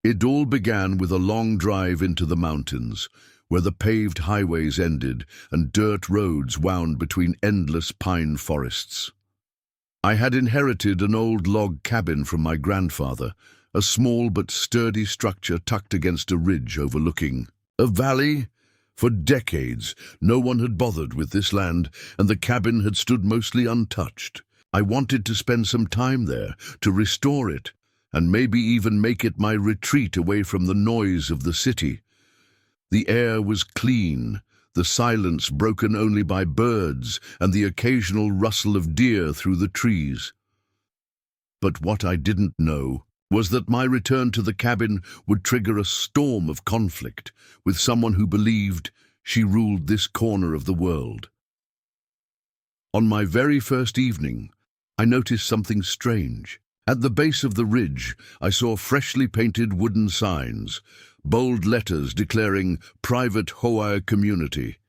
It all began with a long drive into the mountains, where the paved highways ended and dirt roads wound between endless pine forests. I had inherited an old log cabin from my grandfather, a small but sturdy structure tucked against a ridge overlooking a valley. For decades, no one had bothered with this land, and the cabin had stood mostly untouched. I wanted to spend some time there, to restore it, and maybe even make it my retreat away from the noise of the city. The air was clean, the silence broken only by birds and the occasional rustle of deer through the trees. But what I didn't know was that my return to the cabin would trigger a storm of conflict with someone who believed she ruled this corner of the world. On my very first evening, I noticed something strange. At the base of the ridge, I saw freshly painted wooden signs, bold letters declaring private HOA community.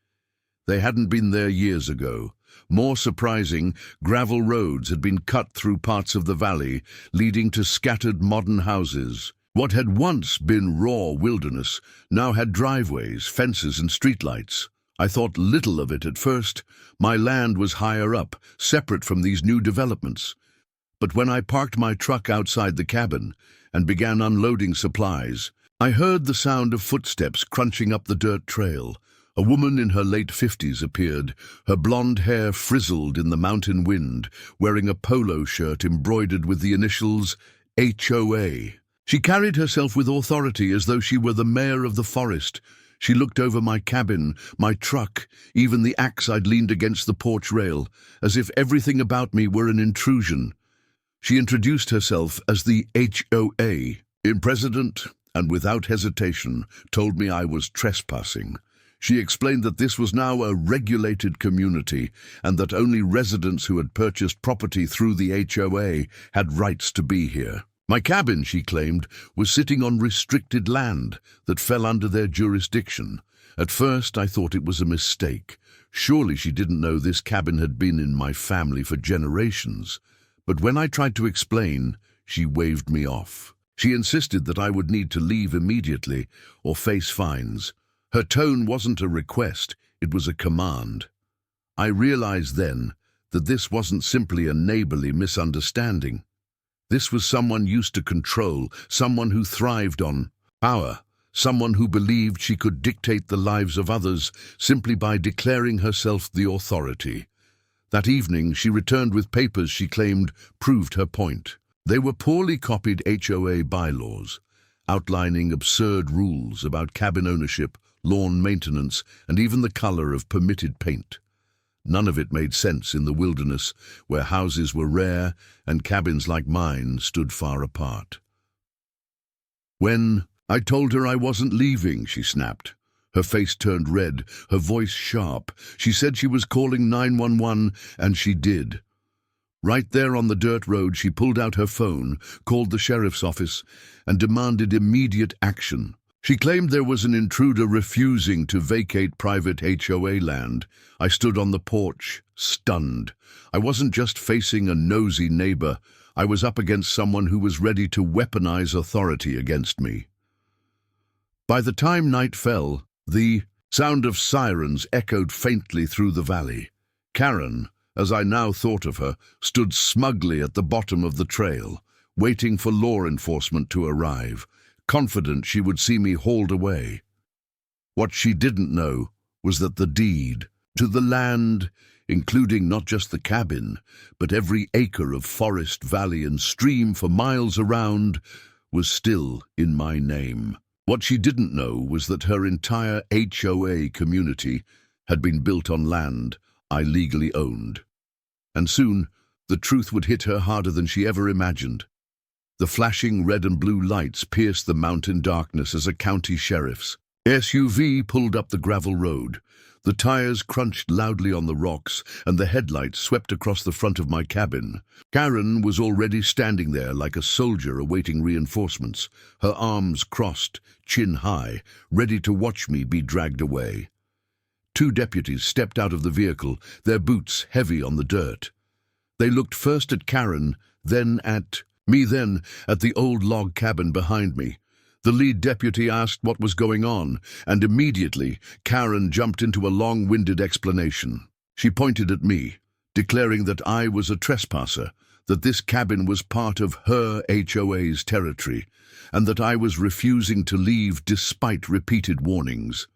They hadn't been there years ago. More surprising, gravel roads had been cut through parts of the valley, leading to scattered modern houses. What had once been raw wilderness now had driveways, fences, and streetlights. I thought little of it at first. My land was higher up, separate from these new developments. But when I parked my truck outside the cabin and began unloading supplies, I heard the sound of footsteps crunching up the dirt trail. A woman in her late 50s appeared, her blonde hair frizzled in the mountain wind, wearing a polo shirt embroidered with the initials HOA. She carried herself with authority as though she were the mayor of the forest. She looked over my cabin, my truck, even the axe I'd leaned against the porch rail, as if everything about me were an intrusion. She introduced herself as the HOA president and without hesitation told me I was trespassing. She explained that this was now a regulated community and that only residents who had purchased property through the HOA had rights to be here. My cabin, she claimed, was sitting on restricted land that fell under their jurisdiction. At first, I thought it was a mistake. Surely she didn't know this cabin had been in my family for generations. But when I tried to explain, she waved me off. She insisted that I would need to leave immediately or face fines. Her tone wasn't a request, it was a command. I realized then that this wasn't simply a neighborly misunderstanding. This was someone used to control, someone who thrived on power, someone who believed she could dictate the lives of others simply by declaring herself the authority. That evening, she returned with papers she claimed proved her point. They were poorly copied HOA bylaws, outlining absurd rules about cabin ownership, lawn maintenance, and even the color of permitted paint. None of it made sense in the wilderness, where houses were rare and cabins like mine stood far apart. When I told her I wasn't leaving, she snapped. Her face turned red, her voice sharp. She said she was calling 911, and she did. Right there on the dirt road, she pulled out her phone, called the sheriff's office, and demanded immediate action. She claimed there was an intruder refusing to vacate private HOA land. I stood on the porch, stunned. I wasn't just facing a nosy neighbor. I was up against someone who was ready to weaponize authority against me. By the time night fell, the sound of sirens echoed faintly through the valley. Karen, as I now thought of her, stood smugly at the bottom of the trail, waiting for law enforcement to arrive, confident she would see me hauled away. What she didn't know was that the deed to the land, including not just the cabin, but every acre of forest, valley, and stream for miles around, was still in my name. What she didn't know was that her entire HOA community had been built on land I legally owned. And soon, the truth would hit her harder than she ever imagined. The flashing red and blue lights pierced the mountain darkness as a county sheriff's SUV pulled up the gravel road. The tires crunched loudly on the rocks, and the headlights swept across the front of my cabin. Karen was already standing there like a soldier awaiting reinforcements, her arms crossed, chin high, ready to watch me be dragged away. Two deputies stepped out of the vehicle, their boots heavy on the dirt. They looked first at Karen, then at me, then at the old log cabin behind me. The lead deputy asked what was going on, and immediately Karen jumped into a long-winded explanation. She pointed at me, declaring that I was a trespasser, that this cabin was part of her HOA's territory, and that I was refusing to leave despite repeated warnings.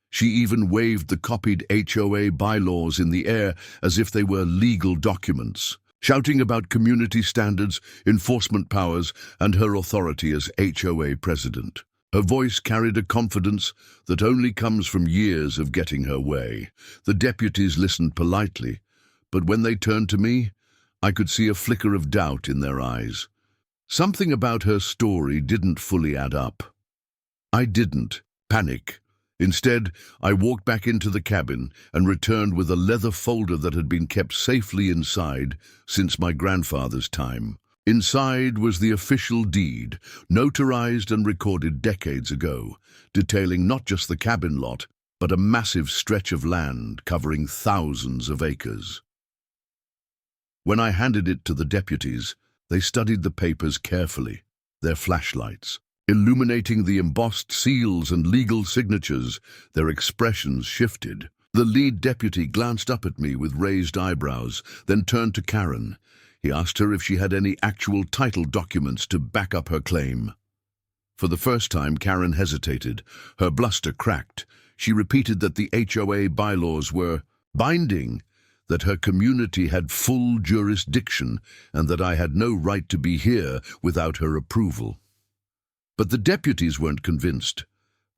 She even waved the copied HOA bylaws in the air as if they were legal documents, shouting about community standards, enforcement powers, and her authority as HOA president. Her voice carried a confidence that only comes from years of getting her way. The deputies listened politely, but when they turned to me, I could see a flicker of doubt in their eyes. Something about her story didn't fully add up. I didn't panic. Instead, I walked back into the cabin and returned with a leather folder that had been kept safely inside since my grandfather's time. Inside was the official deed, notarized and recorded decades ago, detailing not just the cabin lot, but a massive stretch of land covering thousands of acres. When I handed it to the deputies, they studied the papers carefully, their flashlights, illuminating the embossed seals and legal signatures. Their expressions shifted. The lead deputy glanced up at me with raised eyebrows, then turned to Karen. He asked her if she had any actual title documents to back up her claim. For the first time, Karen hesitated. Her bluster cracked. She repeated that the HOA bylaws were binding, that her community had full jurisdiction, and that I had no right to be here without her approval. But the deputies weren't convinced.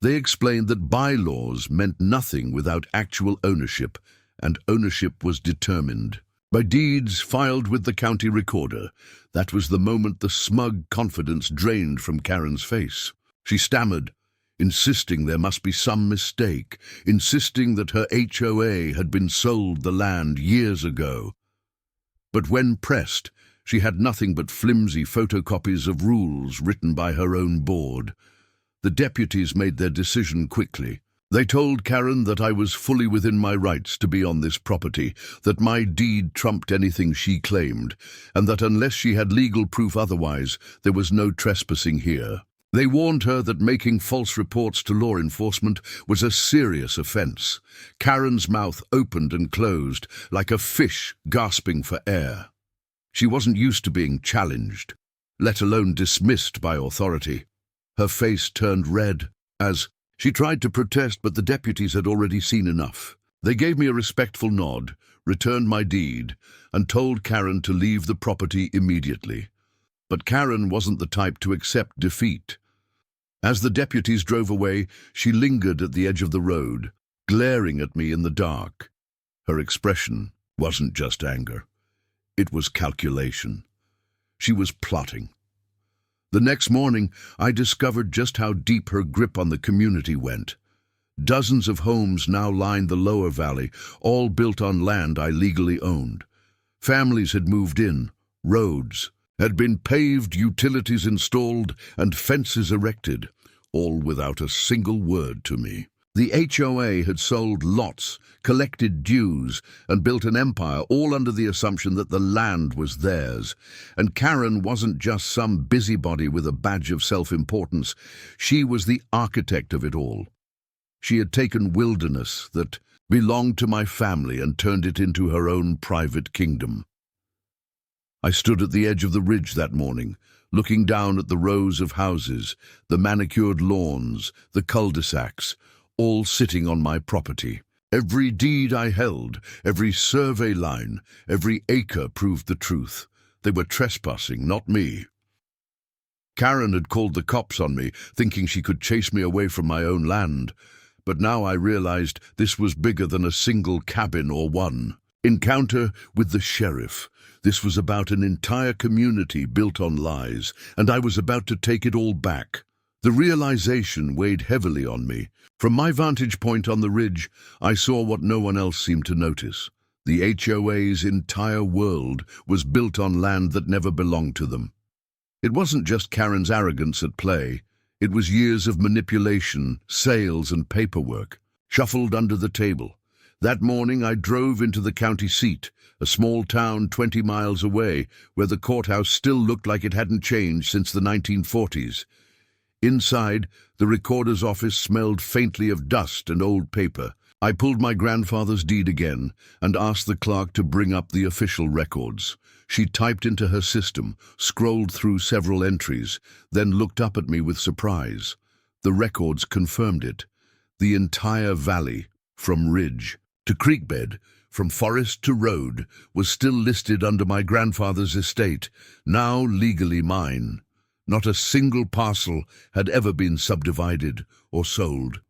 They explained that bylaws meant nothing without actual ownership, and ownership was determined by deeds filed with the county recorder. That was the moment the smug confidence drained from Karen's face. She stammered, insisting there must be some mistake, insisting that her HOA had been sold the land years ago. But when pressed, she had nothing but flimsy photocopies of rules written by her own board. The deputies made their decision quickly. They told Karen that I was fully within my rights to be on this property, that my deed trumped anything she claimed, and that unless she had legal proof otherwise, there was no trespassing here. They warned her that making false reports to law enforcement was a serious offense. Karen's mouth opened and closed like a fish gasping for air. She wasn't used to being challenged, let alone dismissed by authority. Her face turned red as she tried to protest, but the deputies had already seen enough. They gave me a respectful nod, returned my deed, and told Karen to leave the property immediately. But Karen wasn't the type to accept defeat. As the deputies drove away, she lingered at the edge of the road, glaring at me in the dark. Her expression wasn't just anger. It was calculation. She was plotting. The next morning, I discovered just how deep her grip on the community went. Dozens of homes now lined the lower valley, all built on land I legally owned. Families had moved in, roads had been paved, utilities installed, and fences erected, all without a single word to me. The HOA had sold lots, collected dues, and built an empire, all under the assumption that the land was theirs. And Karen wasn't just some busybody with a badge of self-importance. She was the architect of it all. She had taken wilderness that belonged to my family and turned it into her own private kingdom. I stood at the edge of the ridge that morning, looking down at the rows of houses, the manicured lawns, the cul-de-sacs, all sitting on my property. Every deed I held, every survey line, every acre proved the truth. They were trespassing, not me. Karen had called the cops on me, thinking she could chase me away from my own land. But now I realized this was bigger than a single cabin or one encounter with the sheriff. This was about an entire community built on lies, and I was about to take it all back. The realization weighed heavily on me. From my vantage point on the ridge, I saw what no one else seemed to notice. The HOA's entire world was built on land that never belonged to them. It wasn't just Karen's arrogance at play. It was years of manipulation, sales, and paperwork, shuffled under the table. That morning I drove into the county seat, a small town 20 miles away, where the courthouse still looked like it hadn't changed since the 1940s. Inside, the recorder's office smelled faintly of dust and old paper. I pulled my grandfather's deed again and asked the clerk to bring up the official records. She typed into her system, scrolled through several entries, then looked up at me with surprise. The records confirmed it. The entire valley, from ridge to creekbed, from forest to road, was still listed under my grandfather's estate, now legally mine. Not a single parcel had ever been subdivided or sold.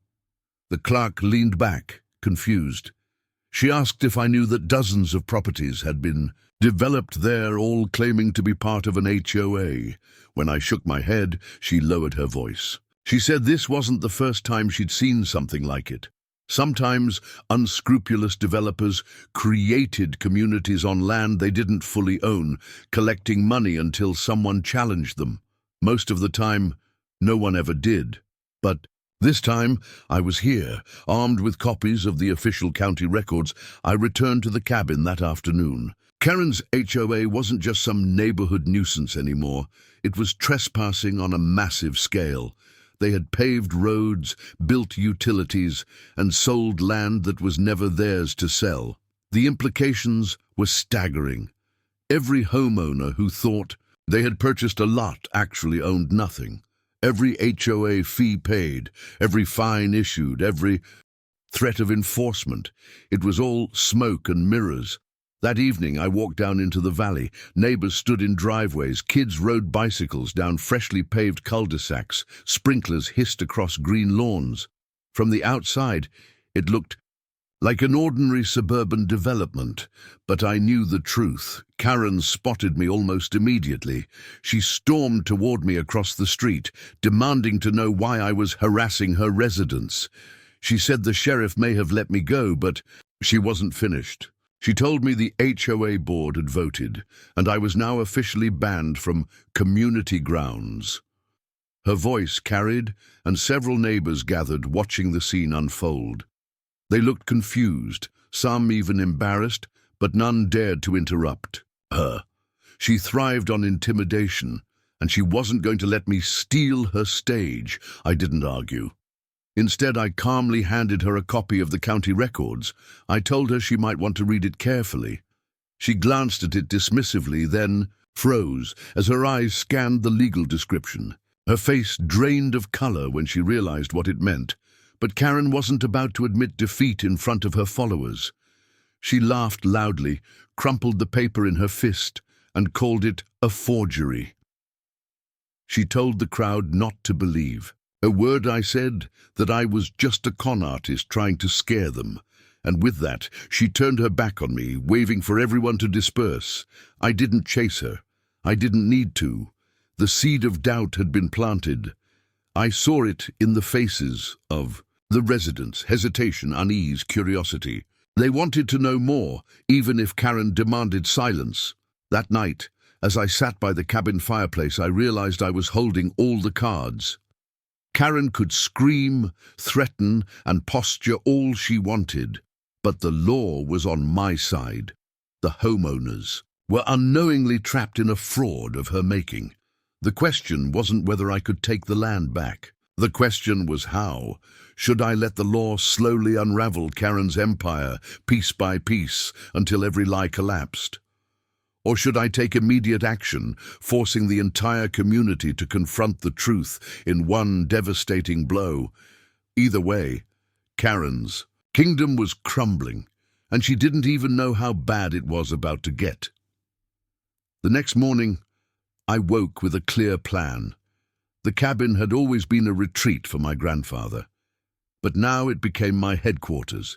The clerk leaned back, confused. She asked if I knew that dozens of properties had been developed there, all claiming to be part of an HOA. When I shook my head, she lowered her voice. She said this wasn't the first time she'd seen something like it. Sometimes unscrupulous developers created communities on land they didn't fully own, collecting money until someone challenged them. Most of the time, no one ever did. But this time, I was here, armed with copies of the official county records. I returned to the cabin that afternoon. Karen's HOA wasn't just some neighborhood nuisance anymore. It was trespassing on a massive scale. They had paved roads, built utilities, and sold land that was never theirs to sell. The implications were staggering. Every homeowner who thought they had purchased a lot actually owned nothing. Every HOA fee paid, every fine issued, every threat of enforcement. It was all smoke and mirrors. That evening I walked down into the valley. Neighbors stood in driveways, kids rode bicycles down freshly paved cul-de-sacs, sprinklers hissed across green lawns. From the outside, it looked like an ordinary suburban development, but I knew the truth. Karen spotted me almost immediately. She stormed toward me across the street, demanding to know why I was harassing her residents. She said the sheriff may have let me go, but she wasn't finished. She told me the HOA board had voted, and I was now officially banned from community grounds. Her voice carried, and several neighbors gathered, watching the scene unfold. They looked confused, some even embarrassed, but none dared to interrupt her. She thrived on intimidation, and she wasn't going to let me steal her stage. I didn't argue. Instead, I calmly handed her a copy of the county records. I told her she might want to read it carefully. She glanced at it dismissively, then froze as her eyes scanned the legal description. Her face drained of color when she realized what it meant. But Karen wasn't about to admit defeat in front of her followers. She laughed loudly, crumpled the paper in her fist, and called it a forgery. She told the crowd not to believe. A word I said, that I was just a con artist trying to scare them. And with that, she turned her back on me, waving for everyone to disperse. I didn't chase her. I didn't need to. The seed of doubt had been planted. I saw it in the faces of the residents: hesitation, unease, curiosity. They wanted to know more, even if Karen demanded silence. That night, as I sat by the cabin fireplace, I realized I was holding all the cards. Karen could scream, threaten, and posture all she wanted, but the law was on my side. The homeowners were unknowingly trapped in a fraud of her making. The question wasn't whether I could take the land back. The question was how. Should I let the law slowly unravel Karen's empire, piece by piece, until every lie collapsed? Or should I take immediate action, forcing the entire community to confront the truth in one devastating blow? Either way, Karen's kingdom was crumbling, and she didn't even know how bad it was about to get. The next morning, I woke with a clear plan. The cabin had always been a retreat for my grandfather, but now it became my headquarters.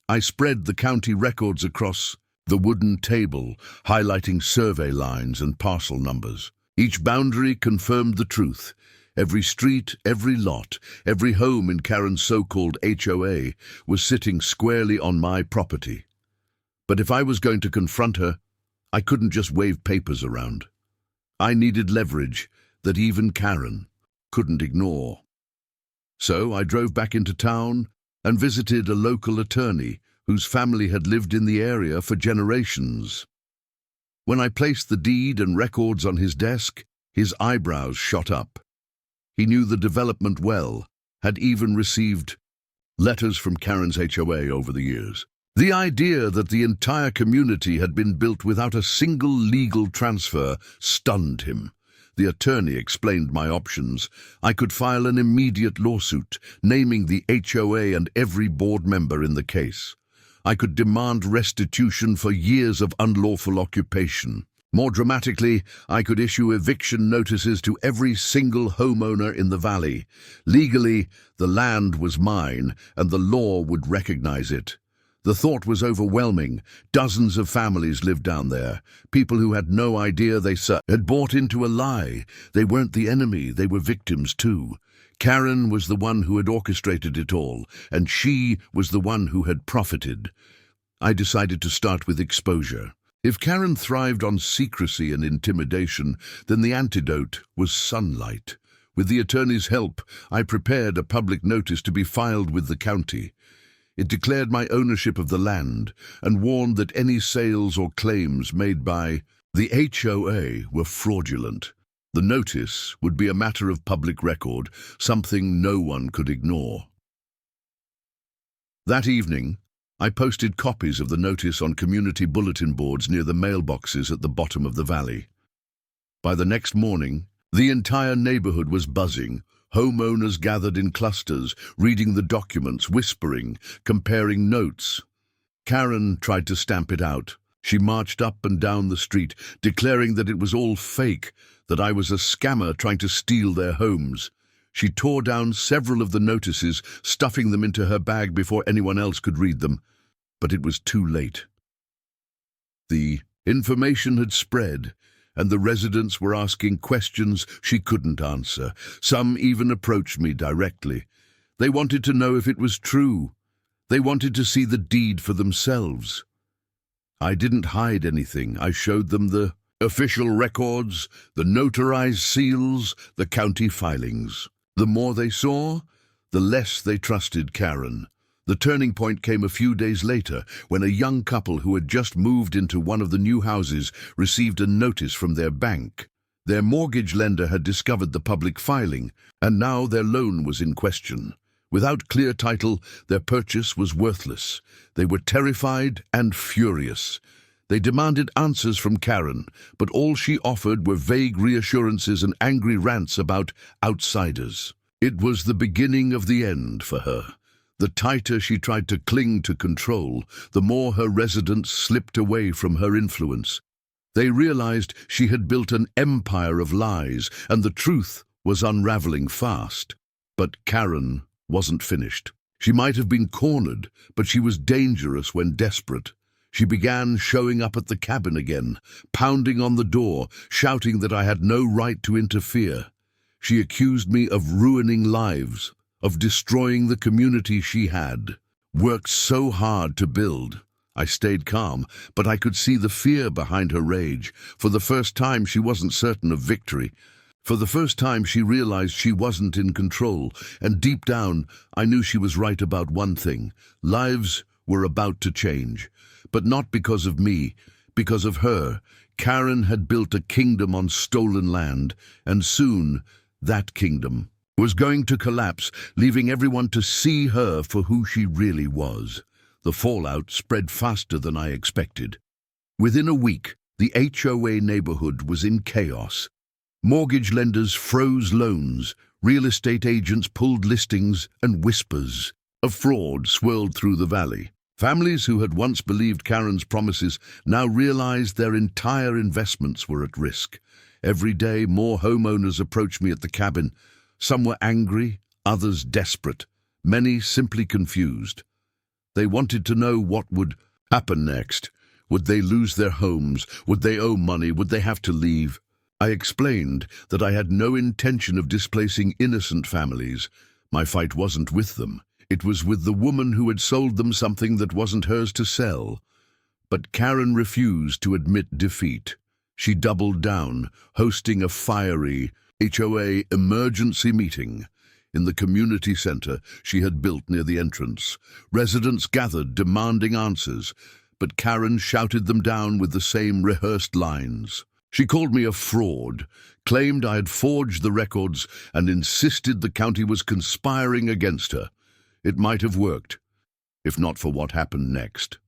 I spread the county records across the wooden table, highlighting survey lines and parcel numbers. Each boundary confirmed the truth. Every street, every lot, every home in Karen's so-called HOA was sitting squarely on my property. But if I was going to confront her, I couldn't just wave papers around. I needed leverage that even Karen couldn't ignore. So I drove back into town and visited a local attorney whose family had lived in the area for generations. When I placed the deed and records on his desk, his eyebrows shot up. He knew the development well, had even received letters from Karen's HOA over the years. The idea that the entire community had been built without a single legal transfer stunned him. The attorney explained my options. I could file an immediate lawsuit, naming the HOA and every board member in the case. I could demand restitution for years of unlawful occupation. More dramatically, I could issue eviction notices to every single homeowner in the valley. Legally, the land was mine, and the law would recognize it. The thought was overwhelming. Dozens of families lived down there. People who had no idea they had bought into a lie. They weren't the enemy, they were victims too. Karen was the one who had orchestrated it all, and she was the one who had profited. I decided to start with exposure. If Karen thrived on secrecy and intimidation, then the antidote was sunlight. With the attorney's help, I prepared a public notice to be filed with the county. It declared my ownership of the land and warned that any sales or claims made by the HOA were fraudulent. The notice would be a matter of public record, something no one could ignore. That evening, I posted copies of the notice on community bulletin boards near the mailboxes at the bottom of the valley. By the next morning, the entire neighborhood was buzzing. Homeowners gathered in clusters, reading the documents, whispering, comparing notes. Karen tried to stamp it out. She marched up and down the street, declaring that it was all fake, that I was a scammer trying to steal their homes. She tore down several of the notices, stuffing them into her bag before anyone else could read them. But it was too late. The information had spread, and the residents were asking questions she couldn't answer. Some even approached me directly. They wanted to know if it was true. They wanted to see the deed for themselves. I didn't hide anything. I showed them the official records, the notarized seals, the county filings. The more they saw, the less they trusted Karen. The turning point came a few days later when a young couple who had just moved into one of the new houses received a notice from their bank. Their mortgage lender had discovered the public filing, and now their loan was in question. Without clear title, their purchase was worthless. They were terrified and furious. They demanded answers from Karen, but all she offered were vague reassurances and angry rants about outsiders. It was the beginning of the end for her. The tighter she tried to cling to control, the more her residents slipped away from her influence. They realized she had built an empire of lies, and the truth was unraveling fast. But Karen wasn't finished. She might have been cornered, but she was dangerous when desperate. She began showing up at the cabin again, pounding on the door, shouting that I had no right to interfere. She accused me of ruining lives, of destroying the community she had worked so hard to build. I stayed calm, but I could see the fear behind her rage. For the first time, she wasn't certain of victory. For the first time, she realized she wasn't in control, and deep down, I knew she was right about one thing. Lives were about to change, but not because of me, because of her. Karen had built a kingdom on stolen land, and soon, that kingdom was going to collapse, leaving everyone to see her for who she really was. The fallout spread faster than I expected. Within a week, the HOA neighborhood was in chaos. Mortgage lenders froze loans, real estate agents pulled listings, and whispers of fraud swirled through the valley. Families who had once believed Karen's promises now realized their entire investments were at risk. Every day, more homeowners approached me at the cabin. Some were angry, others desperate, many simply confused. They wanted to know what would happen next. Would they lose their homes? Would they owe money? Would they have to leave? I explained that I had no intention of displacing innocent families. My fight wasn't with them. It was with the woman who had sold them something that wasn't hers to sell. But Karen refused to admit defeat. She doubled down, hosting a fiery HOA emergency meeting in the community center she had built near the entrance. Residents gathered, demanding answers, but Karen shouted them down with the same rehearsed lines. She called me a fraud, claimed I had forged the records, and insisted the county was conspiring against her. It might have worked, if not for what happened next.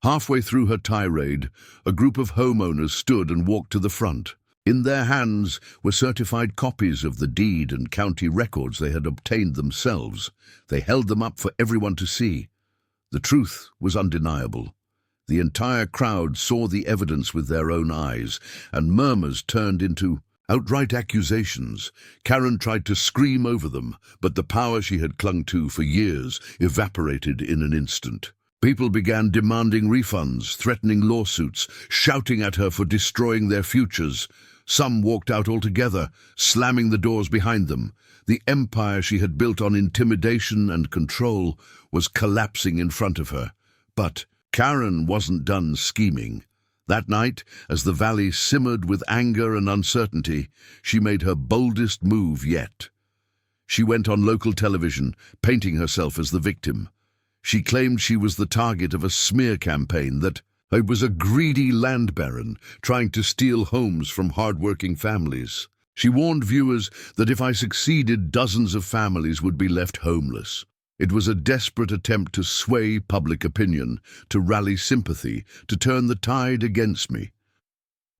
Halfway through her tirade, a group of homeowners stood and walked to the front. In their hands were certified copies of the deed and county records they had obtained themselves. They held them up for everyone to see. The truth was undeniable. The entire crowd saw the evidence with their own eyes, and murmurs turned into outright accusations. Karen tried to scream over them, but the power she had clung to for years evaporated in an instant. People began demanding refunds, threatening lawsuits, shouting at her for destroying their futures. Some walked out altogether, slamming the doors behind them. The empire she had built on intimidation and control was collapsing in front of her. But Karen wasn't done scheming. That night, as the valley simmered with anger and uncertainty, she made her boldest move yet. She went on local television, painting herself as the victim. She claimed she was the target of a smear campaign, that I was a greedy land baron trying to steal homes from hard-working families. She warned viewers that if I succeeded, dozens of families would be left homeless. It was a desperate attempt to sway public opinion, to rally sympathy, to turn the tide against me.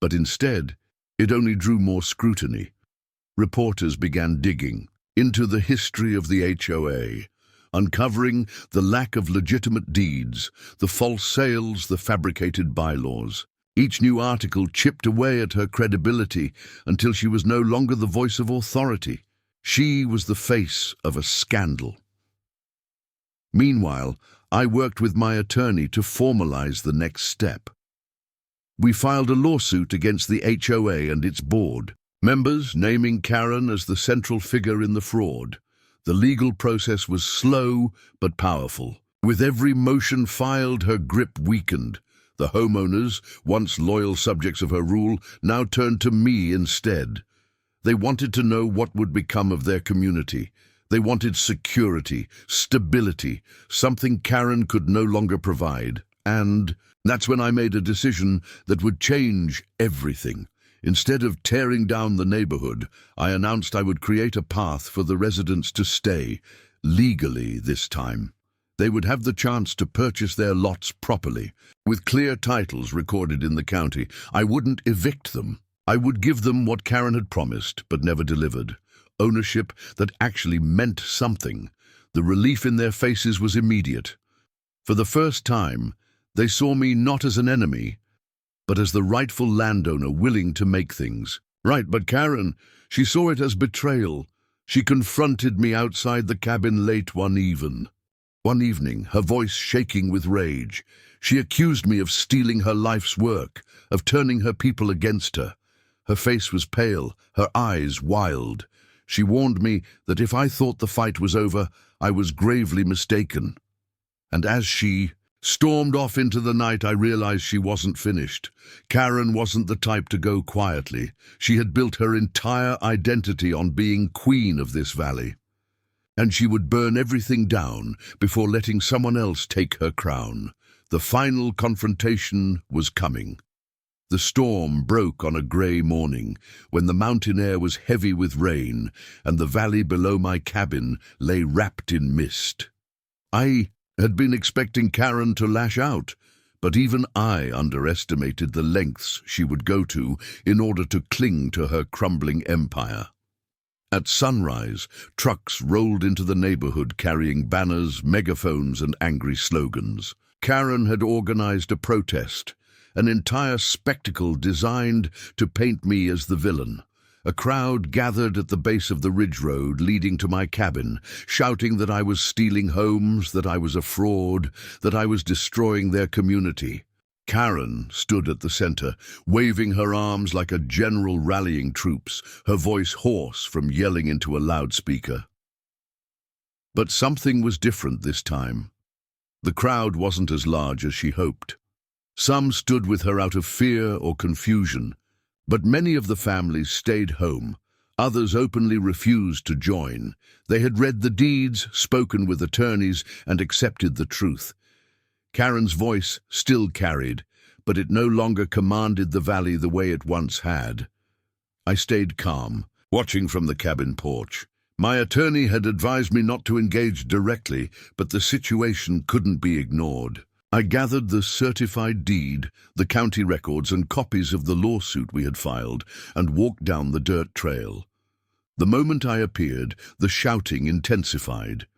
But instead, it only drew more scrutiny. Reporters began digging into the history of the HOA, uncovering the lack of legitimate deeds, the false sales, the fabricated bylaws. Each new article chipped away at her credibility until she was no longer the voice of authority. She was the face of a scandal. Meanwhile, I worked with my attorney to formalize the next step. We filed a lawsuit against the HOA and its board, members naming Karen as the central figure in the fraud. The legal process was slow but powerful. With every motion filed, her grip weakened. The homeowners, once loyal subjects of her rule, now turned to me instead. They wanted to know what would become of their community. They wanted security, stability, something Karen could no longer provide. And that's when I made a decision that would change everything. Instead of tearing down the neighborhood, I announced I would create a path for the residents to stay, legally this time. They would have the chance to purchase their lots properly, with clear titles recorded in the county. I wouldn't evict them. I would give them what Karen had promised, but never delivered. Ownership that actually meant something. The relief in their faces was immediate. For the first time, they saw me not as an enemy, but as the rightful landowner willing to make things right. But Karen, she saw it as betrayal. She confronted me outside the cabin late one evening, her voice shaking with rage. She accused me of stealing her life's work, of turning her people against her. Her face was pale, her eyes wild. She warned me that if I thought the fight was over, I was gravely mistaken. And as she stormed off into the night, I realized she wasn't finished. Karen wasn't the type to go quietly. She had built her entire identity on being queen of this valley. And she would burn everything down before letting someone else take her crown. The final confrontation was coming. The storm broke on a grey morning, when the mountain air was heavy with rain, and the valley below my cabin lay wrapped in mist. I had been expecting Karen to lash out, but even I underestimated the lengths she would go to in order to cling to her crumbling empire. At sunrise, trucks rolled into the neighborhood carrying banners, megaphones, and angry slogans. Karen had organized a protest, an entire spectacle designed to paint me as the villain. A crowd gathered at the base of the ridge road leading to my cabin, shouting that I was stealing homes, that I was a fraud, that I was destroying their community. Karen stood at the center, waving her arms like a general rallying troops, her voice hoarse from yelling into a loudspeaker. But something was different this time. The crowd wasn't as large as she hoped. Some stood with her out of fear or confusion, but many of the families stayed home. Others openly refused to join. They had read the deeds, spoken with attorneys, and accepted the truth. Karen's voice still carried, but it no longer commanded the valley the way it once had. I stayed calm, watching from the cabin porch. My attorney had advised me not to engage directly, but the situation couldn't be ignored. I gathered the certified deed, the county records, and copies of the lawsuit we had filed, and walked down the dirt trail. The moment I appeared, the shouting intensified.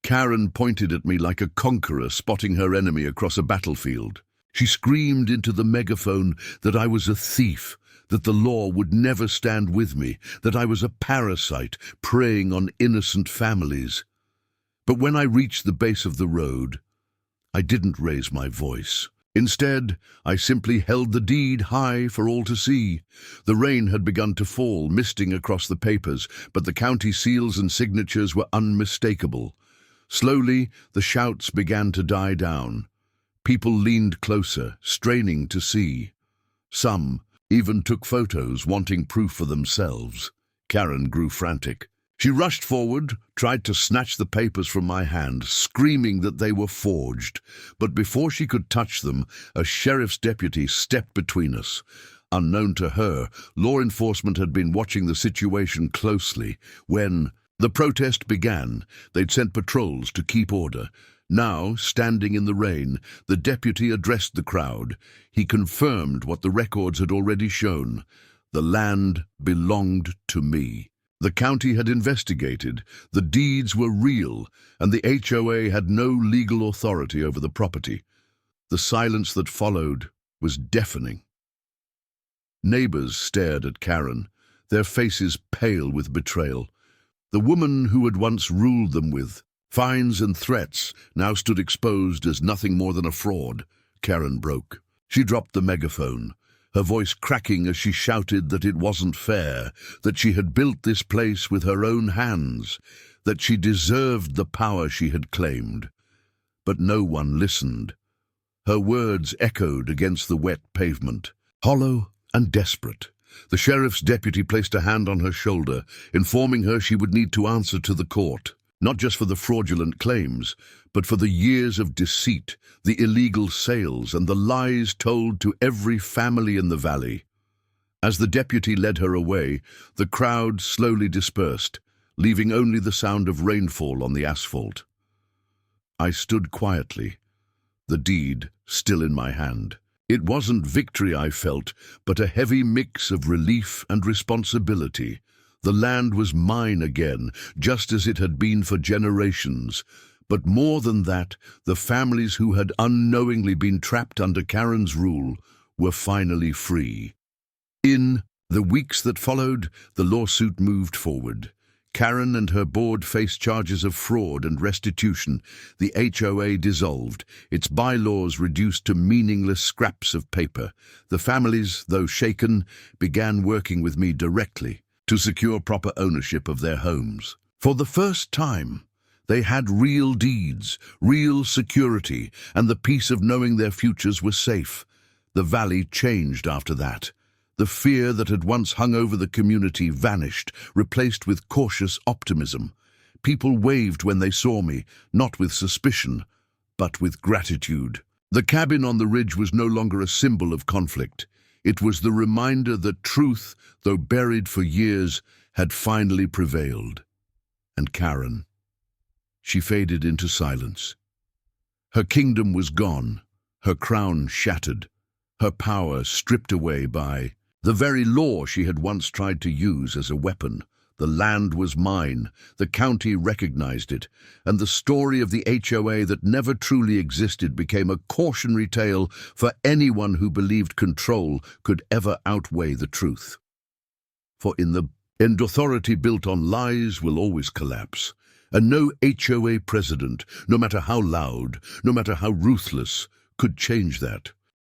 Karen pointed at me like a conqueror spotting her enemy across a battlefield. She screamed into the megaphone that I was a thief, that the law would never stand with me, that I was a parasite preying on innocent families. But when I reached the base of the road, I didn't raise my voice. Instead, I simply held the deed high for all to see. The rain had begun to fall, misting across the papers, but the county seals and signatures were unmistakable. Slowly, the shouts began to die down. People leaned closer, straining to see. Some even took photos, wanting proof for themselves. Karen grew frantic. She rushed forward, tried to snatch the papers from my hand, screaming that they were forged. But before she could touch them, a sheriff's deputy stepped between us. Unknown to her, law enforcement had been watching the situation closely. When the protest began, they'd sent patrols to keep order. Now, standing in the rain, the deputy addressed the crowd. He confirmed what the records had already shown. The land belonged to me. The county had investigated, the deeds were real, and the HOA had no legal authority over the property. The silence that followed was deafening. Neighbors stared at Karen, their faces pale with betrayal. The woman who had once ruled them with fines and threats now stood exposed as nothing more than a fraud. Karen broke. She dropped the megaphone, her voice cracking as she shouted that it wasn't fair, that she had built this place with her own hands, that she deserved the power she had claimed. But no one listened. Her words echoed against the wet pavement, hollow and desperate. The sheriff's deputy placed a hand on her shoulder, informing her she would need to answer to the court, not just for the fraudulent claims, but for the years of deceit, the illegal sales, and the lies told to every family in the valley. As the deputy led her away, the crowd slowly dispersed, leaving only the sound of rainfall on the asphalt. I stood quietly, the deed still in my hand. It wasn't victory I felt, but a heavy mix of relief and responsibility. The land was mine again, just as it had been for generations. But more than that, the families who had unknowingly been trapped under Karen's rule were finally free. In the weeks that followed, the lawsuit moved forward. Karen and her board faced charges of fraud and restitution. The HOA dissolved, its bylaws reduced to meaningless scraps of paper. The families, though shaken, began working with me directly to secure proper ownership of their homes. For the first time, they had real deeds, real security, and the peace of knowing their futures were safe. The valley changed after that. The fear that had once hung over the community vanished, replaced with cautious optimism. People waved when they saw me, not with suspicion, but with gratitude. The cabin on the ridge was no longer a symbol of conflict. It was the reminder that truth, though buried for years, had finally prevailed. And Karen, she faded into silence. Her kingdom was gone, her crown shattered, her power stripped away by the very law she had once tried to use as a weapon. The land was mine, the county recognized it, and the story of the HOA that never truly existed became a cautionary tale for anyone who believed control could ever outweigh the truth. For in the end, authority built on lies will always collapse, and no HOA president, no matter how loud, no matter how ruthless, could change that.